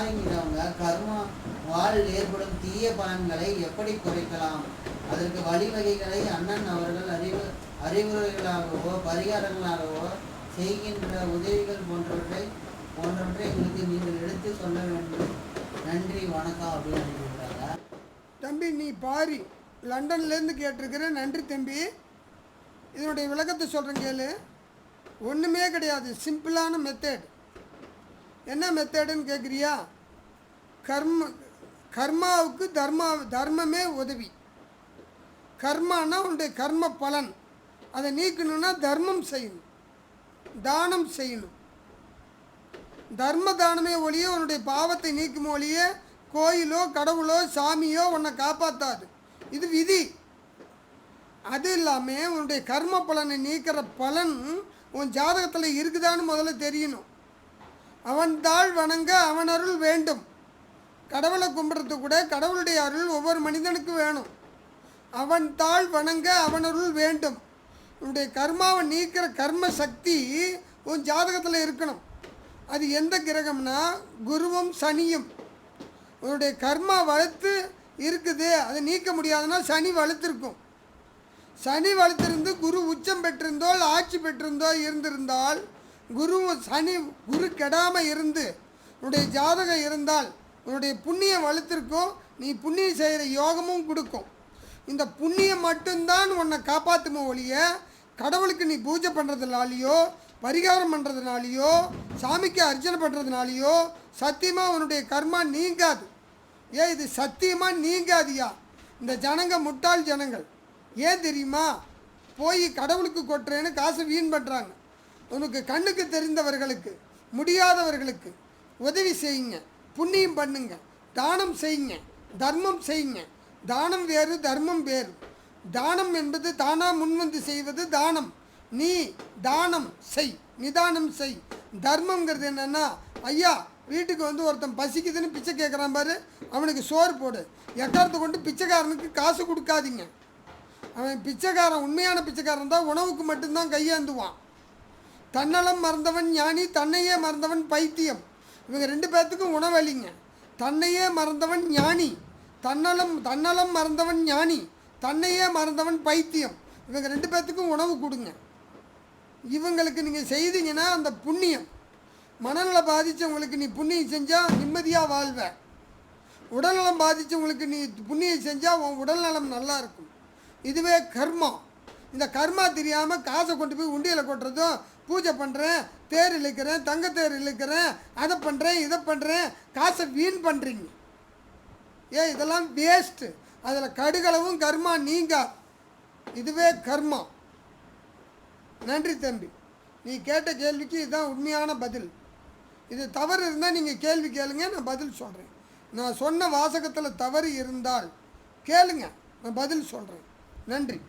ஃபாரிங்கிறவங்க கர்மா வாழ்வில் ஏற்படும் தீய பலன்களை எப்படி குறைக்கலாம், அதற்கு வழிவகைகளை அண்ணன் அவர்கள் அறிவுரைகளாகவோ பரிகாரங்களாகவோ செய்கின்ற உதவிகள் போன்றவற்றை எங்களுக்கு நீங்கள் எடுத்து சொல்ல வேண்டும். நன்றி, வணக்கம் அப்படின்னு அனுப்பிவிட்டாங்க. தம்பி, நீ பாரி லண்டன்லேருந்து கேட்டிருக்கிற. நன்றி தம்பி. இதனுடைய விளக்கத்தை சொல்கிறேன் கேளு. ஒன்றுமே கிடையாது, சிம்பிளான மெத்தட். என்ன மெத்தடுன்னு கேட்குறியா? கர்மாவுக்கு தர்மமே உதவி. கர்மானா உன்னுடைய கர்ம பலன். அதை நீக்கணும்னா தர்மம் செய்யணும், தானம் செய்யணும். தர்ம தானமே ஒழிய உன்னுடைய பாவத்தை நீக்கும் ஒழிய கோயிலோ கடவுளோ சாமியோ உன்னை காப்பாற்றாது. இது விதி. அது இல்லாமல் உன்னுடைய கர்ம பலனை நீக்கிற பலன் உன் ஜாதகத்தில் இருக்குதான்னு முதல்ல தெரியணும். அவன் தாழ் வணங்க அவன் அருள் வேண்டும். கடவுளை கும்பிட்றது கூட கடவுளுடைய அருள் ஒவ்வொரு மனிதனுக்கும் வேணும். அவன் தாழ் வணங்க அவன் அருள் வேண்டும். உன்னுடைய கர்மாவை நீக்கிற கர்ம சக்தி உன் ஜாதகத்தில் இருக்கணும். அது எந்த கிரகம்னா குருவும் சனியும். உன்னுடைய கர்மா வளர்த்து இருக்குது, அதை நீக்க முடியாதுன்னா சனி வளர்த்துருக்கும். சனி வளர்த்திருந்து குரு உச்சம் பெற்றிருந்தோ ஆட்சி பெற்றிருந்தோ இருந்திருந்தால், குரு கெடாமல் இருந்து உன்னுடைய ஜாதகம் இருந்தால் உன்னுடைய புண்ணியம் வளர்த்துருக்கும். நீ புண்ணியம் செய்கிற யோகமும் கொடுக்கும். இந்த புண்ணியம் மட்டும்தான் உன்னை காப்பாற்றுமோ ஒழிய கடவுளுக்கு நீ பூஜை பண்ணுறதுனாலையோ பரிகாரம் பண்ணுறதுனாலையோ சாமிக்கு அர்ச்சனை பண்ணுறதுனாலையோ சத்தியமாக உன்னுடைய கர்மா நீங்காது. இது சத்தியமாக நீங்காதியா? இந்த ஜனங்க முட்டாள் ஜனங்கள். ஏன் தெரியுமா? போய் கடவுளுக்கு கொட்டுறேன்னு காசை வீண் பண்ணுறாங்க. உனக்கு கண்ணுக்கு தெரிந்தவர்களுக்கு முடியாதவர்களுக்கு உதவி செய்யுங்க, புண்ணியம் பண்ணுங்க, தானம் செய்யுங்க, தர்மம் செய்யுங்க. தானம் வேறு, தர்மம் வேறு. தானம் என்பது தானாக முன்வந்து செய்வது தானம். நீ தானம் செய், நிதானம் செய். தர்மங்கிறது என்னென்னா, ஐயா வீட்டுக்கு வந்து ஒருத்தன் பசிக்குதுன்னு பிச்சை கேட்குறான் பாரு, அவனுக்கு சோறு போடு. எக்காரத்தை கொண்டு பிச்சைக்காரனுக்கு காசு கொடுக்காதீங்க. அவன் பிச்சைக்காரன், உண்மையான பிச்சைக்காரன் தான் உணவுக்கு மட்டும்தான் கையேந்துவான். தன்னலம் மறந்தவன் ஞானி, தன்னையே மறந்தவன் பைத்தியம். இவங்க ரெண்டு பேர்த்துக்கும் உணவளிங்க. தன்னையே மறந்தவன் ஞானி, தன்னலம் மறந்தவன் ஞானி, தன்னையே மறந்தவன் பைத்தியம். இவங்க ரெண்டு பேர்த்துக்கும் உணவு கொடுங்க. இவங்களுக்கு நீங்கள் செய்தீங்கன்னா அந்த புண்ணியம், மனநலம் பாதித்தவங்களுக்கு நீ புண்ணியம் செஞ்சால் நிம்மதியாக வாழ்வ. உடல்நலம் பாதித்தவங்களுக்கு நீ புண்ணியம் செஞ்சால் உன் உடல்நலம் நல்லா இருக்கும். இதுவே கர்மா. இந்த கர்மா தெரியாமல் காசை கொண்டு போய் உண்டியில் கொட்டுறதும், பூஜை பண்ணுறேன், தேர் இழுக்கிறேன், தங்கத்தேர் இழுக்கிறேன், அதை பண்ணுறேன், இதை பண்ணுறேன், காசை வீண் பண்ணுறீங்க. இதெல்லாம் வேஸ்ட்டு. அதில் கடுகளவும் கர்மா நீங்கா. இதுவே கர்மா. நன்றி தம்பி. நீ கேட்ட கேள்விக்கு இதுதான் உண்மையான பதில். இது தவறு இருந்தால் நீங்கள் கேள்வி கேளுங்க, நான் பதில் சொல்கிறேன். நான் சொன்ன வாசகத்தில் தவறு இருந்தால் கேளுங்க, நான் பதில் சொல்கிறேன். நன்றி.